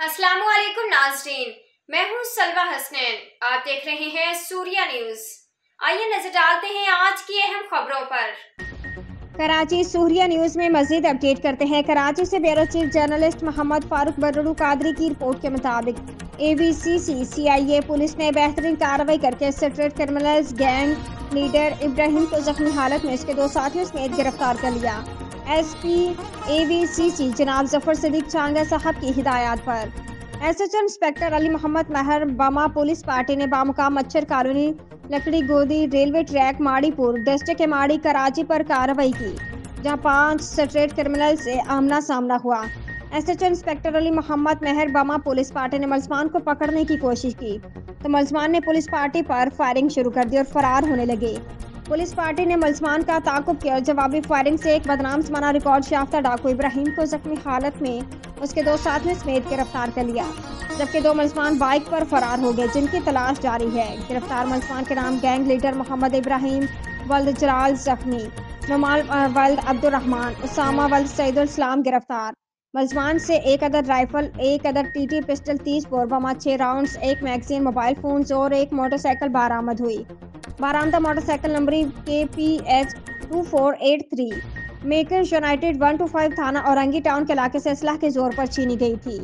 अस्सलाम वालेकुम नाज़रीन, मैं हूँ सलवा हसनैन। आप देख रहे हैं सूर्या न्यूज़। आइए नजर डालते हैं आज की अहम खबरों पर। कराची सूर्या न्यूज़ में मजीद अपडेट करते हैं। कराची से bureau chief journalist Mohammad Farooq बर्ररू कादरी की रिपोर्ट के मुताबिक AVCC CIA पुलिस ने बेहतरीन कार्रवाई करके street criminals gang leader Ibrahim को जख्मी हालत में उसके 2 साथियों समेत गिरफ्तार कर लिया। SP AVCC जनाब जफर सिद्दीक चांगा साहब की हिदायत पर SHO इंस्पेक्टर अली मोहम्मद महर बमा पुलिस पार्टी ने बामुकाम मच्छर कॉलोनी लकड़ी गोदी रेलवे ट्रैक माड़ीपुर डिस्ट्रिक्ट के माड़ी कराची पर कार्रवाई की, जहां 5 स्ट्रीट क्रिमिनल से आमना सामना हुआ। SHO इंस्पेक्टर अली मोहम्मद महर बमा पुलिस पार्टी ने मुलजमान को पकड़ने की कोशिश की तो मुलजमान ने पुलिस पार्टी पर फायरिंग शुरू कर दी और फरार होने लगे। पुलिस पार्टी ने मुलजमान का ताकुब किया और जवाबी फायरिंग से एक बदनाम समाना रिकॉर्ड याफ्ता डाकू इब्राहिम को जख्मी हालत में उसके 2 साथियों समेत गिरफ्तार कर लिया, जबकि 2 मुलजमान बाइक पर फरार हो गए, जिनकी तलाश जारी है। गिरफ्तार मुलजमान के नाम गैंग लीडर मोहम्मद इब्राहिम वल्द जलाल जख्मी, नुमाल वल्द अब्दुर्रहमान, उसामा वल्द सईदुल इस्लाम गिरफ्तार। मुलजमान से 1 अदद राइफल, 1 अदद TT पिस्टल 30 बोर बमा 6 राउंड्स, 1 मैगजीन, मोबाइल फोन्स और 1 मोटरसाइकिल बरामद हुई। बरामदा मोटरसाइकिल नंबरी KPH 2483 मेकर यूनाइटेड 125 थाना औरंगी टाउन के इलाके से असलाह के जोर पर छीनी गई थी।